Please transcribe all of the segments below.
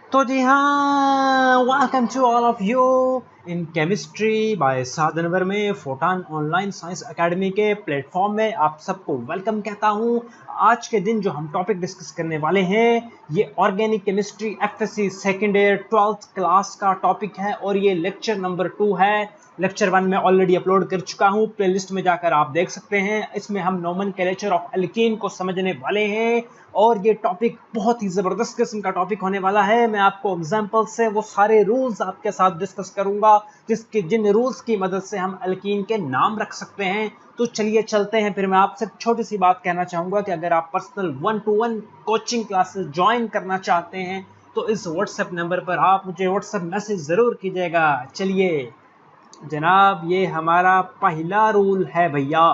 तो जी हाँ, welcome to all of you in chemistry by साधनवर में फोटान ऑनलाइन साइंस एकेडमी के प्लेटफॉर्म में आप सबको वेलकम कहता हूँ। आज के दिन जो हम टॉपिक डिस्कस करने वाले हैं ये organic chemistry FSc second year 12th class का टॉपिक है और ये लेक्चर नंबर 2 है। लेक्चर 1 में ऑलरेडी अपलोड कर चुका हूँ, प्लेलिस्ट में जाकर आप देख सकते हैं। इसमें हम नोमेनक्लेचर ऑफ एल्कीन को समझने वाले हैं और ये टॉपिक बहुत ही ज़बरदस्त किस्म का टॉपिक होने वाला है। मैं आपको एग्जांपल से वो सारे रूल्स आपके साथ डिस्कस करूंगा जिन रूल्स की मदद से हम एल्कीन के नाम रख सकते हैं। तो चलिए चलते हैं। फिर मैं आपसे छोटी सी बात कहना चाहूँगा कि अगर आप personal 1-to-1 coaching classes join करना चाहते हैं तो इस व्हाट्सएप नंबर पर आप मुझे व्हाट्सएप मैसेज ज़रूर कीजिएगा। चलिए जनाब, ये हमारा पहला रूल है भैया।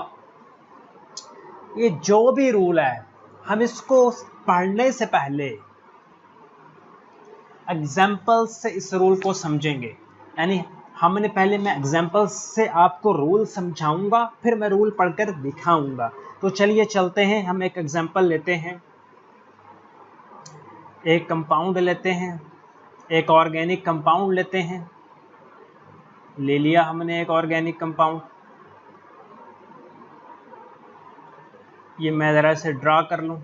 ये जो भी रूल है हम इसको पढ़ने से पहले एग्जाम्पल से इस रूल को समझेंगे। यानी मैं एग्जाम्पल से आपको रूल समझाऊंगा, फिर मैं रूल पढ़कर दिखाऊंगा। तो चलिए चलते हैं। हम एक एग्जाम्पल लेते हैं, एक कंपाउंड लेते हैं, एक ऑर्गेनिक कंपाउंड लेते हैं। ले लिया हमने एक ऑर्गेनिक कंपाउंड। ये मैं ज़रा इसे ड्रा कर लूँ।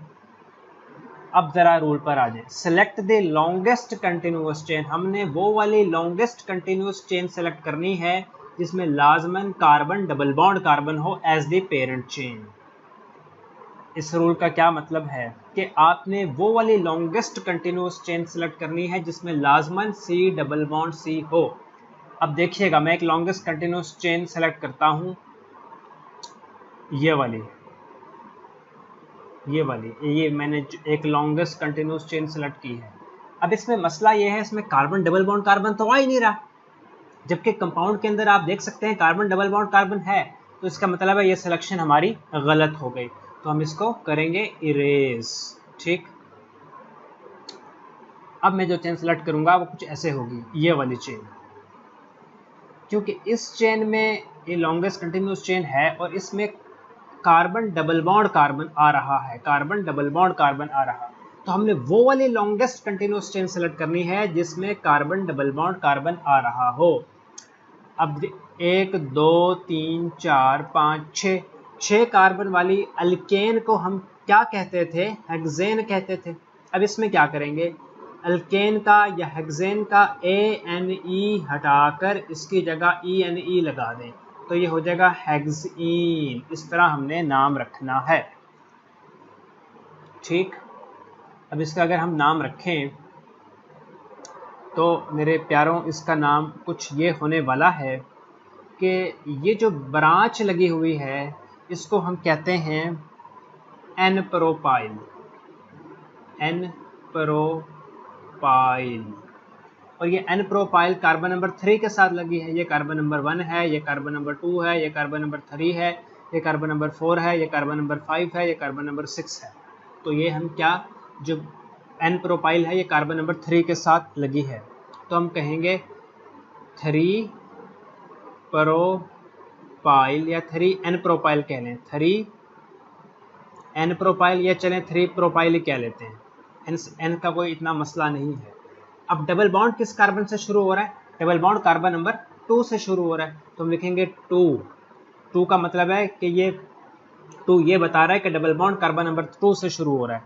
अब ज़रा रूल पर आ जाए। Select the longest continuous chain. हमने वो वाली लॉन्गेस्ट कंटिन्यूस चेन सेलेक्ट करनी है जिसमें लाजमन कार्बन डबल बॉन्ड कार्बन हो एज द पेरेंट चेन। इस रूल का क्या मतलब है कि आपने वो वाली लॉन्गेस्ट कंटिन्यूस चेन सेलेक्ट करनी है जिसमें लाजमन सी डबल बॉन्ड सी हो। अब देखिएगा, मैं एक लॉन्गेस्ट कंटिन्यूस चेन सेलेक्ट करता हूँ, ये मैंने एक लॉन्गेस्ट कंटिन्यूस चेन सेलेक्ट की है। अब इसमें मसला ये है, इसमें कार्बन डबल बॉन्ड कार्बन तो आ ही नहीं रहा, जबकि कंपाउंड के अंदर आप देख सकते हैं कार्बन डबल बॉन्ड कार्बन है। तो इसका मतलब है ये सिलेक्शन हमारी गलत हो गई। तो हम इसको करेंगे इरेज। ठीक, अब मैं जो चेन सेलेक्ट करूंगा वो कुछ ऐसे होगी, ये वाली चेन, क्योंकि इस चेन में ये लॉन्गेस्ट कंटिन्यूस चेन है और इसमें कार्बन डबल बॉन्ड कार्बन आ रहा है, कार्बन डबल बॉन्ड कार्बन आ रहा है। तो हमने वो वाली लॉन्गेस्ट कंटिन्यूस चेन सेलेक्ट करनी है जिसमें कार्बन डबल बॉन्ड कार्बन आ रहा हो। अब 1 2 3 4 5 6 कार्बन वाली अल्केन को हम क्या कहते थे? हेक्सेन कहते थे। अब इसमें क्या करेंगे, अल्केन का या हेक्सेन का ANE हटाकर इसकी जगह ENE लगा दें, तो ये हो जाएगा हेक्सीन। इस तरह हमने नाम रखना है। ठीक, अब इसका अगर हम नाम रखें तो मेरे प्यारों, इसका नाम कुछ ये होने वाला है कि ये जो ब्रांच लगी हुई है इसको हम कहते हैं एन प्रोपाइल। और ये एन प्रोपाइल कार्बन नंबर 3 के साथ लगी है। ये कार्बन नंबर 1 है, ये कार्बन नंबर 2 है, ये कार्बन नंबर 3 है, ये कार्बन नंबर 4 है, ये कार्बन नंबर 5 है, ये कार्बन नंबर 6 है। तो ये हम क्या, जो एन प्रोपाइल है ये कार्बन नंबर 3 के साथ लगी है, तो हम कहेंगे 3 प्रोपाइल या 3 एन प्रोपाइल कह लें, 3 एन प्रोपाइल, या चलें 3 प्रोपाइल ही कह लेते हैं। एन का कोई इतना मसला नहीं है। अब डबल बॉन्ड किस कार्बन से शुरू हो रहा है? डबल बॉन्ड कार्बन नंबर 2 से शुरू हो रहा है, तो हम लिखेंगे 2 का मतलब है कि ये 2 ये बता रहा है कि डबल बॉन्ड कार्बन नंबर 2 से शुरू हो रहा है।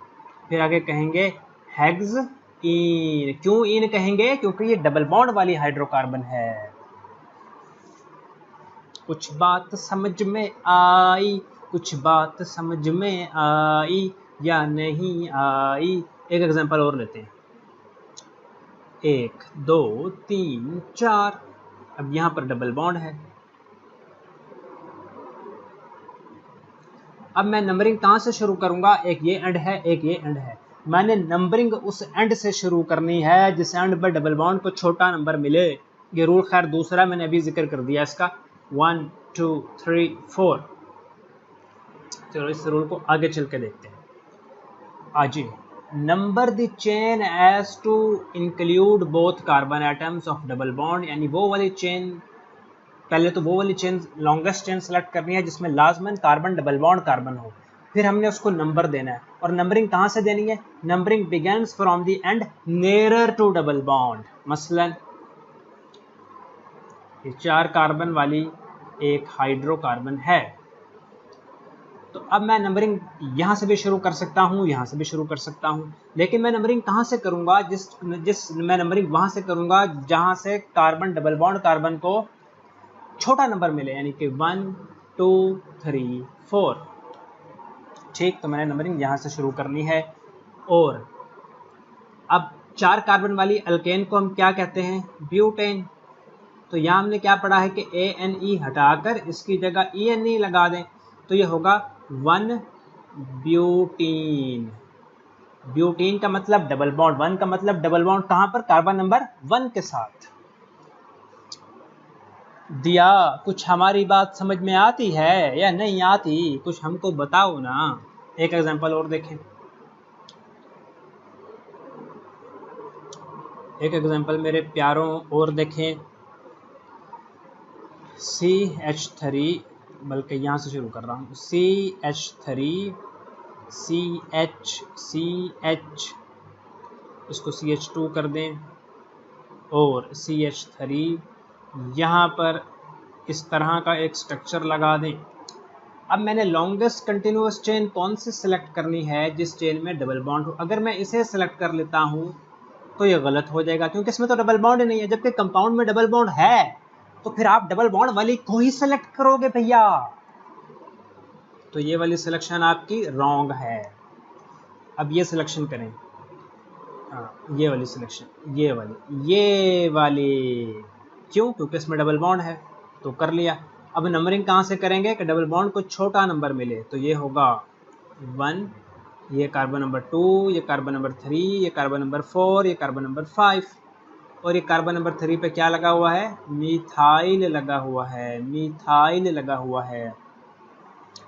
फिर आगे कहेंगे हेक्सीन। क्यों इन कहेंगे? क्योंकि ये डबल बॉन्ड वाली हाइड्रोकार्बन है। कुछ बात समझ में आई, कुछ बात समझ में आई या नहीं आई। एक एग्जांपल और लेते हैं, 1 2 3 4। अब यहाँ पर डबल बॉन्ड है। अब मैं नंबरिंग कहाँ से शुरू करूँगा? एक ये एंड है, एक ये एंड है। मैंने नंबरिंग उस एंड से शुरू करनी है जिस एंड पर डबल बॉन्ड को छोटा नंबर मिले। ये रूल खैर दूसरा मैंने अभी जिक्र कर दिया इसका, 1 2 3 4। चलो इस रूल को आगे चल के देखते हैं। आजिए, number the chain as to include both carbon atoms of double bond. यानी वो वाली चेन, पहले तो वो वाली चेन लॉन्गेस्ट चेन सेलेक्ट करनी है जिसमें लाजमन कार्बन डबल बॉन्ड कार्बन हो। फिर हमने उसको नंबर देना है, और नंबरिंग कहाँ से देनी है? Numbering begins from the end nearer to double bond. मसलन ये 4 कार्बन वाली एक हाइड्रोकार्बन है, तो अब मैं नंबरिंग यहाँ से भी शुरू कर सकता हूँ, यहाँ से भी शुरू कर सकता हूँ, लेकिन मैं नंबरिंग कहाँ से करूँगा? मैं नंबरिंग वहाँ से करूँगा जहाँ से कार्बन डबल बॉन्ड कार्बन को छोटा नंबर मिले, यानी कि 1 2 3 4। ठीक, तो मैंने नंबरिंग यहाँ से शुरू करनी है। और अब 4 कार्बन वाली अल्केन को हम क्या कहते हैं? ब्यूटेन। तो यहाँ हमने क्या पढ़ा है कि ANE हटाकर इसकी जगह ENE लगा दें, तो ये होगा 1 ब्यूटीन। ब्यूटीन का मतलब डबल बॉन्ड, 1 का मतलब डबल बॉन्ड कहाँ पर? कार्बन नंबर 1 के साथ। दिया, कुछ हमारी बात समझ में आती है या नहीं आती? कुछ हमको बताओ ना। एक एग्जांपल और देखें, एक एग्जांपल मेरे प्यारों और देखें। CH3, बल्कि यहाँ से शुरू कर रहा हूँ, CH3 CH, इसको CH2 कर दें, और CH3 यहाँ पर इस तरह का एक स्ट्रक्चर लगा दें। अब मैंने लॉन्गेस्ट कंटिन्यूअस चेन कौन सी सिलेक्ट करनी है? जिस चेन में डबल बॉन्ड हो। अगर मैं इसे सिलेक्ट कर लेता हूँ तो ये गलत हो जाएगा, क्योंकि इसमें तो डबल बॉन्ड ही नहीं है, जबकि कंपाउंड में डबल बॉन्ड है। तो फिर आप डबल बॉन्ड वाली को ही सिलेक्ट करोगे भैया, तो ये वाली सिलेक्शन आपकी रॉन्ग है। अब ये सिलेक्शन करें, हाँ ये वाली सिलेक्शन, ये वाली। क्यों? क्योंकि इसमें डबल बॉन्ड है, तो कर लिया। अब नंबरिंग कहाँ से करेंगे कि डबल बॉन्ड को छोटा नंबर मिले, तो ये होगा 1, ये कार्बन नंबर 2, ये कार्बन नंबर 3, ये कार्बन नंबर 4, ये कार्बन नंबर 5, और ये कार्बन नंबर 3 पे क्या लगा हुआ है? मिथाइल लगा हुआ है, मिथाइल लगा हुआ है।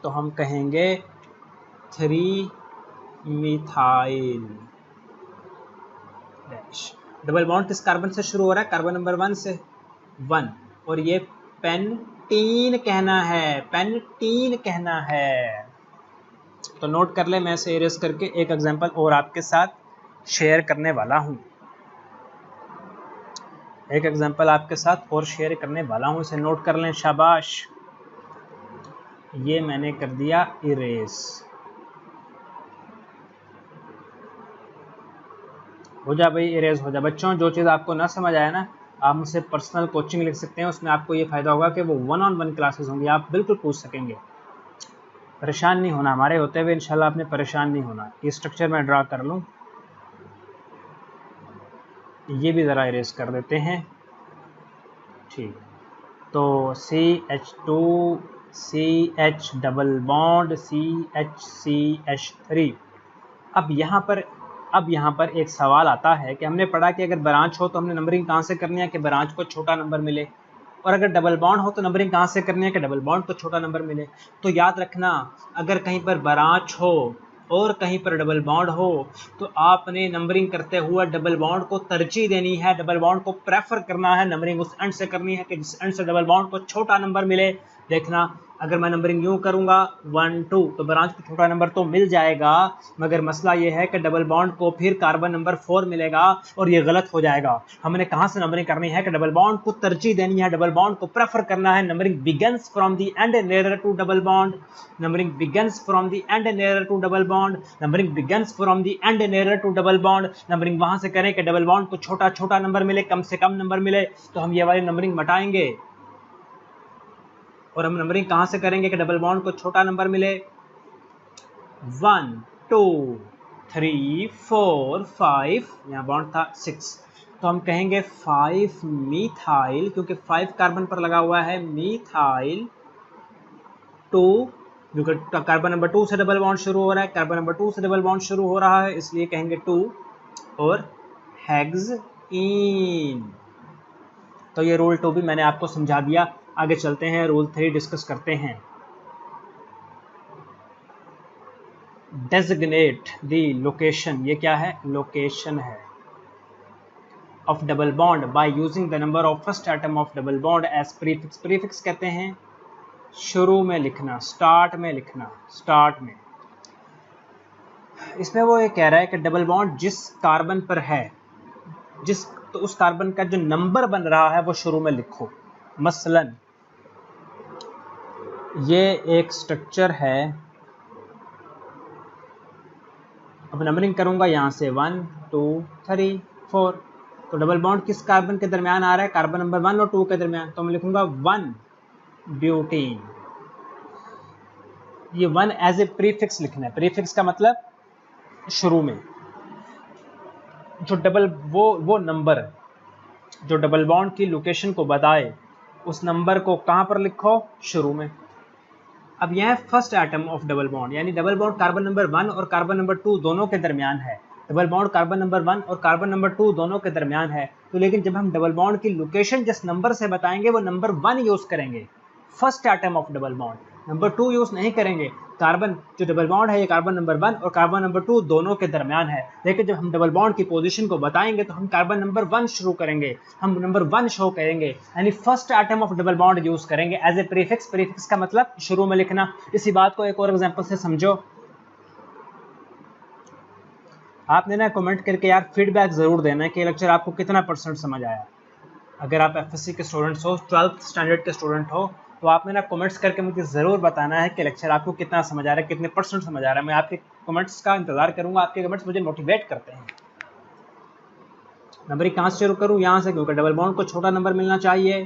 तो हम कहेंगे 3 मिथाइल डैश। डबल बॉन्ड किस कार्बन से शुरू हो रहा है? कार्बन नंबर 1 से, 1, और ये पेंटीन कहना है, पेंटीन कहना है। तो नोट कर ले, मैं इसे इरेज करके एक एग्जांपल और आपके साथ शेयर करने वाला हूँ। एक एग्जांपल आपके साथ और शेयर करने वाला हूँ, इसे नोट कर लें। शाबाश, ये मैंने कर दिया इरेज। हो जा भाई, इरेज हो जा। बच्चों, जो चीज़ आपको ना समझ आया ना, आप मुझसे पर्सनल कोचिंग लिख सकते हैं, उसमें आपको ये फ़ायदा होगा कि वो 1-on-1 क्लासेस होंगी, आप बिल्कुल पूछ सकेंगे। परेशान नहीं होना, हमारे होते हुए इंशाल्लाह आपने परेशान नहीं होना। ये स्ट्रक्चर मैं ड्रा कर लूँ, ये भी ज़रा इरेज कर देते हैं। ठीक, तो CH2 CH double bond CH3। अब यहाँ पर एक सवाल आता है कि हमने पढ़ा कि अगर ब्रांच हो तो हमने नंबरिंग कहाँ से करनी है कि ब्रांच को छोटा नंबर मिले, और अगर डबल बॉन्ड हो तो नंबरिंग कहाँ से करनी है कि डबल बॉन्ड को छोटा नंबर मिले। तो याद रखना, अगर कहीं पर ब्रांच हो और कहीं पर डबल बॉन्ड हो तो आपने नंबरिंग करते हुए डबल बॉन्ड को तरजीह देनी है, डबल बॉन्ड को प्रेफर करना है। नंबरिंग उस एंड से करनी है कि जिस एंड से डबल बॉन्ड को छोटा नंबर मिले। देखना, अगर मैं नंबरिंग यूँ करूँगा 1 2 तो ब्रांच को छोटा नंबर तो मिल जाएगा, मगर मसला ये है कि डबल बॉन्ड को फिर कार्बन नंबर 4 मिलेगा, और ये गलत हो जाएगा। हमने कहाँ से नंबरिंग करनी है कि डबल बॉन्ड को तरजीह देनी है, डबल बॉन्ड को प्रेफर करना है। Numbering begins from the end nearer to double bond, numbering begins from the end nearer to double bond, numbering begins from the end nearer to double bond. Numbering वहाँ से करें कि double bond को छोटा छोटा number मिले, कम से कम number मिले, तो हम ये वाली नंबरिंग मटाएंगे। और हम नंबरिंग कहाँ से करेंगे कि डबल बॉन्ड को छोटा नंबर मिले? 1 2 3 4 5, यहाँ बॉन्ड था 6, तो हम कहेंगे 5 मिथाइल, क्योंकि 5 कार्बन पर लगा हुआ है, मिथाइल 2, क्योंकि कार्बन नंबर 2 से डबल बॉन्ड शुरू हो रहा है, कार्बन नंबर 2 से डबल बॉन्ड शुरू हो रहा है, इसलिए कहेंगे 2, और हेक्सेन। तो ये रूल 2 भी मैंने आपको समझा दिया। आगे चलते हैं, रूल 3 डिस्कस करते हैं। डेजिग्नेट द लोकेशन, ये क्या है? लोकेशन है, of double bond by using the number of first atom of double bond as prefix. Prefix कहते हैं शुरू में लिखना, स्टार्ट में लिखना, स्टार्ट में। इसमें वो ये कह रहा है कि डबल बॉन्ड जिस कार्बन पर है, तो उस कार्बन का जो नंबर बन रहा है वो शुरू में लिखो। मसलन ये एक स्ट्रक्चर है, अब नंबरिंग करूंगा यहाँ से 1 2 3 4, तो डबल बॉन्ड किस कार्बन के दरमियान आ रहा है? कार्बन नंबर 1 और 2 के दरमियान, तो मैं लिखूंगा 1 ब्यूटीन। ये 1 एज ए प्रीफिक्स लिखना है। प्रीफिक्स का मतलब शुरू में जो डबल वो नंबर जो डबल बॉन्ड की लोकेशन को बताए, उस नंबर को कहां पर लिखो? शुरू में। अब यह है first atom of double bond, यानी डबल बॉन्ड कार्बन नंबर 1 और कार्बन नंबर 2 दोनों के दरमियान है। डबल बॉन्ड कार्बन नंबर 1 और कार्बन नंबर 2 दोनों के दरमियान है, तो लेकिन जब हम डबल बॉन्ड की लोकेशन जिस नंबर से बताएंगे वो नंबर 1 यूज करेंगे, first atom of double bond. Number 2 use नहीं करेंगे। कार्बन जो डबल बॉन्ड है ये कार्बन नंबर 1 और कार्बन नंबर 2 दोनों के दरमियान है, लेकिन जब हम डबल बॉन्ड की पोजीशन को बताएंगे तो हम कार्बन नंबर 1 शुरू करेंगे, हम नंबर 1 शो करेंगे, यानी first atom of double bond use करेंगे एज ए प्रीफिक्स। प्रीफिक्स का मतलब शुरू में लिखना। इसी बात को एक और एग्जांपल से समझो। आपने ना कमेंट करके यार फीडबैक जरूर देना कि लेक्चर आपको कितना % समझ आया। अगर आप एफएससी के स्टूडेंट्स हो, 12th स्टैंडर्ड के स्टूडेंट हो, तो आपने ना कमेंट्स करके मुझे ज़रूर बताना है कि लेक्चर आपको कितना समझ आ रहा है, कितने % समझ आ रहा है। मैं आपके कमेंट्स का इंतजार करूंगा। आपके कमेंट्स मुझे मोटिवेट करते हैं। नंबरिंग कहाँ से शुरू करूँ? यहाँ से, क्योंकि डबल बॉन्ड को छोटा नंबर मिलना चाहिए,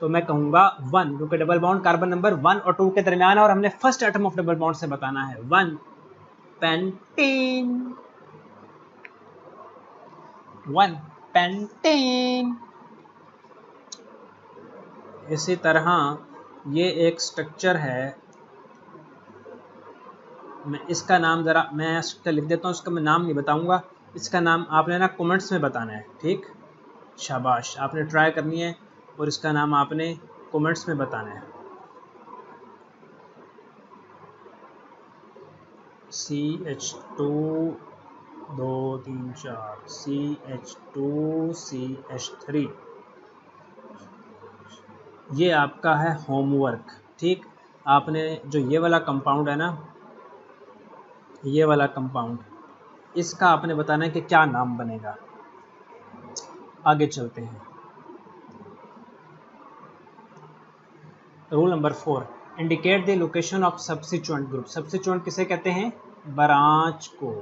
तो मैं कहूँगा 1, क्योंकि डबल बॉन्ड कार्बन नंबर 1 और 2 के दरमियान है और हमने first atom of double bond से बताना है। 1 पेंटीन, 1 पेंटीन। इसी तरह ये एक स्ट्रक्चर है, मैं इसका नाम ज़रा मैं स्ट्रक्चर लिख देता हूँ, इसका मैं नाम नहीं बताऊँगा। इसका नाम आपने ना कमेंट्स में बताना है, ठीक? शाबाश, आपने ट्राई करनी है और इसका नाम आपने कमेंट्स में बताना है। CH2 2 3 4 CH2 CH3, ये आपका है होमवर्क, ठीक? आपने जो ये वाला कंपाउंड है ना, ये वाला कंपाउंड, इसका आपने बताना है कि क्या नाम बनेगा। आगे चलते हैं। Rule number 4, indicate the location of substituent group. Substituent किसे कहते हैं? ब्रांच को।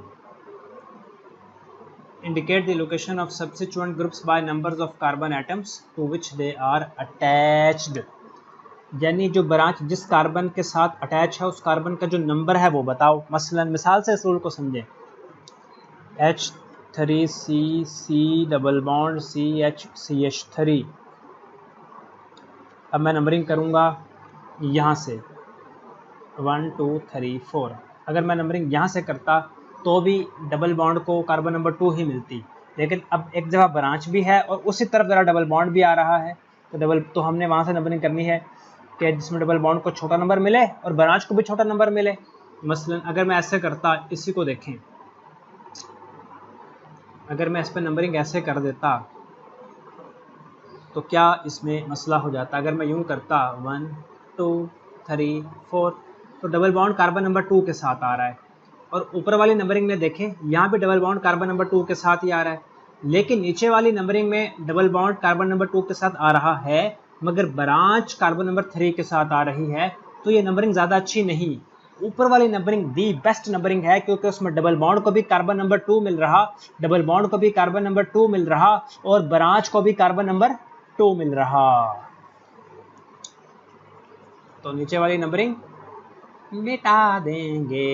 Indicate the location of substituent groups by numbers of carbon atoms to which they are attached, यानी जो ब्रांच जिस कार्बन के साथ अटैच है उस कार्बन का जो नंबर है वो बताओ। मसलन मिसाल से इस रूल को समझें। H3CC double bond CH3। अब मैं नंबरिंग करूंगा यहाँ से 1 2 3 4। अगर मैं नंबरिंग यहाँ से करता तो भी डबल बॉन्ड को कार्बन नंबर 2 ही मिलती, लेकिन अब एक जगह ब्रांच भी है और उसी तरफ ज़रा डबल बॉन्ड भी आ रहा है, तो हमने वहाँ से नंबरिंग करनी है कि जिसमें डबल बॉन्ड को छोटा नंबर मिले और ब्रांच को भी छोटा नंबर मिले। मसलन अगर मैं ऐसे करता, इसी को देखें, अगर मैं इस पर नंबरिंग ऐसे कर देता तो क्या इसमें मसला हो जाता? अगर मैं यूँ करता 1 2 3 4, तो डबल बॉन्ड कार्बन नंबर 2 के साथ आ रहा है और ऊपर वाली नंबरिंग में देखें यहाँ पे डबल बॉन्ड कार्बन नंबर 2 के साथ ही आ रहा है, लेकिन नीचे वाली नंबरिंग में डबल बॉन्ड कार्बन नंबर 2 के साथ आ रहा है मगर ब्रांच कार्बन नंबर 3 के साथ आ रही है, तो ये नंबरिंग ज़्यादा अच्छी नहीं। ऊपर वाली नंबरिंग दी बेस्ट नंबरिंग है, क्योंकि उसमें डबल बॉन्ड को भी कार्बन नंबर 2 मिल रहा, डबल बॉन्ड को भी कार्बन नंबर 2 मिल रहा और ब्रांच को भी कार्बन नंबर 2 मिल रहा। तो नीचे वाली नंबरिंग मिटा देंगे,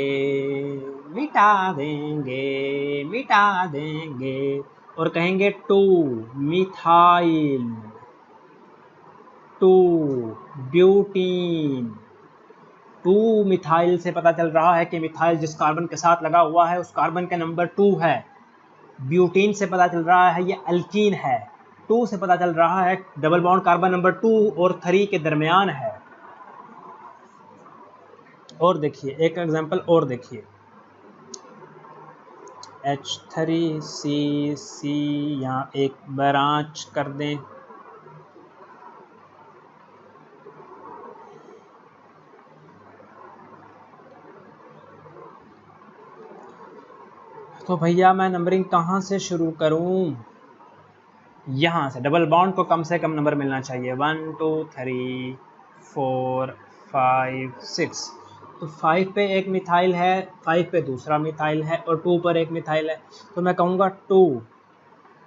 मिटा देंगे, मिटा देंगे और कहेंगे 2 मिथाइल, 2 ब्यूटीन। 2 मिथाइल से पता चल रहा है कि मिथाइल जिस कार्बन के साथ लगा हुआ है उस कार्बन का नंबर 2 है। ब्यूटीन से पता चल रहा है ये अल्कीन है। 2 से पता चल रहा है डबल बॉन्ड कार्बन नंबर 2 और 3 के दरमियान है। और देखिए एक एग्जांपल और देखिए, H3CC यहाँ एक ब्रांच कर दें, तो भैया मैं नंबरिंग कहाँ से शुरू करूँ? यहाँ से। डबल बॉन्ड को कम से कम नंबर मिलना चाहिए, 1 2 3 4 5 6। तो 5 पे एक मिथाइल है, 5 पे दूसरा मिथाइल है और 2 पर एक मिथाइल है। तो मैं कहूँगा 2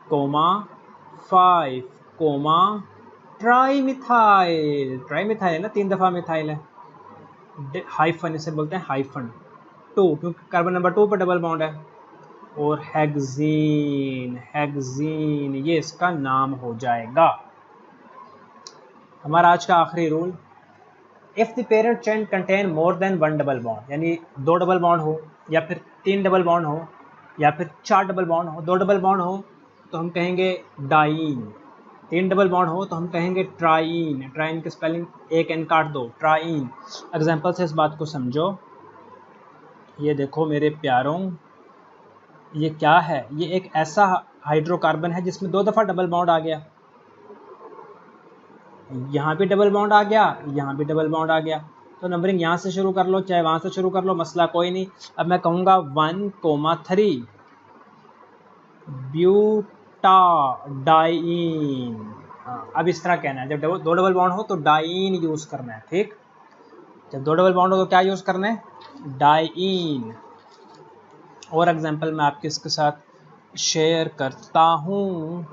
comma 5 comma trimethyl. Trimethyl है ना, 3 दफ़ा मिथाइल है। हाइफन इसे बोलते हैं, हाइफन 2, क्योंकि कार्बन नंबर 2 पर डबल बॉन्ड है। और हेक्सीन, हेक्सीन ये इसका नाम हो जाएगा। हमारा आज का आखिरी rule, if the parent chain contain more than 1 double bond, यानी 2 डबल बॉन्ड हो या फिर 3 डबल बॉन्ड हो या फिर 4 डबल बॉन्ड हो। 2 डबल बॉन्ड हो तो हम कहेंगे डाइन, 3 डबल बॉन्ड हो तो हम कहेंगे ट्राइन। ट्राइन की स्पेलिंग एक एन काट दो, ट्राइन। एग्जाम्पल से इस बात को समझो। ये देखो मेरे प्यारों, ये क्या है? ये एक ऐसा हाइड्रोकार्बन है जिसमें 2 दफ़ा डबल बॉन्ड आ गया। यहाँ भी डबल बॉन्ड आ गया, यहाँ भी डबल बॉन्ड आ गया। तो नंबरिंग यहाँ से शुरू कर लो चाहे वहाँ से शुरू कर लो, मसला कोई नहीं। अब मैं कहूँगा 1,3 ब्यूटाडाइन। हाँ, अब इस तरह कहना है, जब 2 डबल बॉन्ड हो तो डाइन यूज़ करना है, ठीक। जब 2 डबल बॉन्ड हो तो क्या यूज़ करना है? डाइन। और एग्जाम्पल मैं आपके इसके साथ शेयर करता हूँ,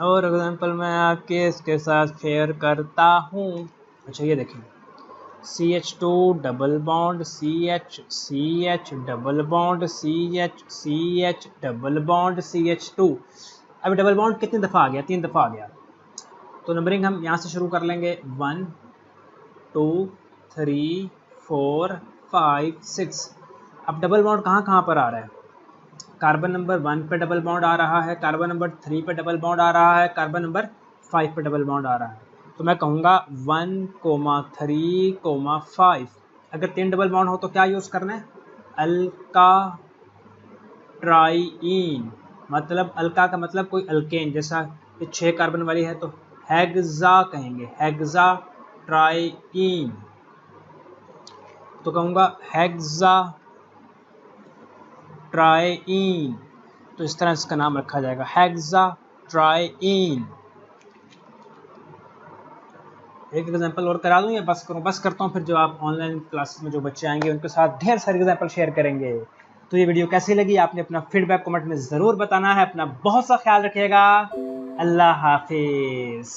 और एग्जाम्पल मैं आपके इसके साथ शेयर करता हूँ। अच्छा ये देखिए, CH2 double bond CH, CH double bond CH, CH double bond CH2। अब डबल बॉन्ड कितनी दफ़ा आ गया? 3 दफ़ा आ गया। तो नंबरिंग हम यहाँ से शुरू कर लेंगे, 1 2 3 4 5 6। अब डबल बॉन्ड कहाँ कहाँ पर आ रहा है? कार्बन नंबर 1 पे डबल बॉन्ड आ रहा है, कार्बन नंबर 3 पे डबल बॉन्ड आ रहा है, कार्बन नंबर 5 पे डबल बॉन्ड आ रहा है। तो मैं कहूँगा 1,3,5। अगर 3 डबल बॉन्ड हो तो क्या यूज़ करना है? अल्का ट्राइन। मतलब अल्का का मतलब कोई अल्केन, जैसा ये 6 कार्बन वाली है तो हेक्सा कहेंगे, हेक्सा ट्राइन। तो कहूँगा हेक्सा ट्राइन। तो इस तरह इसका नाम रखा जाएगा, हेक्सा ट्राइन। एक एग्जांपल और करा दूं या बस करूं? बस करता हूं, फिर जो आप ऑनलाइन क्लासेस में जो बच्चे आएंगे उनके साथ ढेर सारे एग्जांपल शेयर करेंगे। तो ये वीडियो कैसी लगी आपने अपना फीडबैक कमेंट में ज़रूर बताना है। अपना बहुत सा ख्याल रखिएगा। अल्लाह हाफिज़।